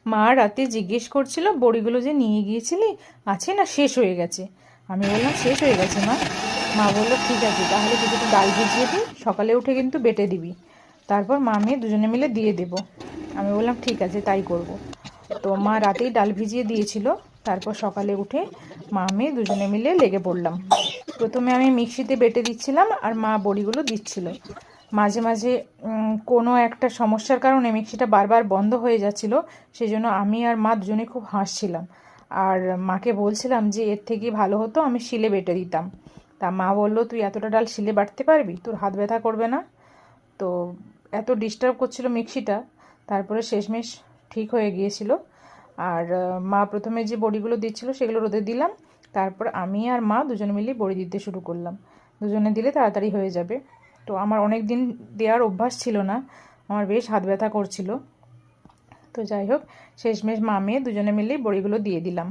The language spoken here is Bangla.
মা রাতে জিজ্ঞেস করছিল বড়িগুলো যে নিয়ে গিয়েছিলি আছে না শেষ হয়ে গেছে। আমি বললাম শেষ হয়ে গেছে মা। মা বললো ঠিক আছে তাহলে কিছুটা ডাল ভিজিয়ে দিই, সকালে উঠে কিন্তু বেটে দিবি, তারপর মা মেয়ে দুজনে মিলে দিয়ে দেবো। আমি বললাম ঠিক আছে তাই করব। তো মা রাতেই ডাল ভিজিয়ে দিয়েছিল, তারপর সকালে উঠে মা মেয়ে দুজনে মিলে লেগে পড়লাম। প্রথমে আমি মিক্সিতে বেটে দিচ্ছিলাম আর মা বড়িগুলো দিচ্ছিল। মাঝে মাঝে কোনো একটা সমস্যার কারণে মিক্সিটা বারবার বন্ধ হয়ে যাচ্ছিল, সেই জন্য আমি আর মা দুজনে খুব হাসছিলাম। আর মাকে বলছিলাম যে এর থেকে ভালো হতো আমি শিলে বেটে দিতাম। তা মা বললো তুই এতটা ডাল শিলে বাটতে পারবি, তোর হাত ব্যথা করবে না? তো এত ডিস্টার্ব করছিল মিক্সিটা, তারপরে শেষমেশ ঠিক হয়ে গিয়েছিল। আর মা প্রথমে যে বড়িগুলো দিচ্ছিল সেগুলো রোদে দিলাম, তারপর আমি আর মা দুজনে মিলে বড়ি দিতে শুরু করলাম। দুজনে দিলে তাড়াতাড়ি হয়ে যাবে। তো আমার অনেক দিন দেওয়ার অভ্যাস ছিল না, আমার বেশ হাত ব্যথা করছিল। তো যাই হোক, শেষমেশ মা মেয়ে দুজনে মিলেই বড়িগুলো দিয়ে দিলাম।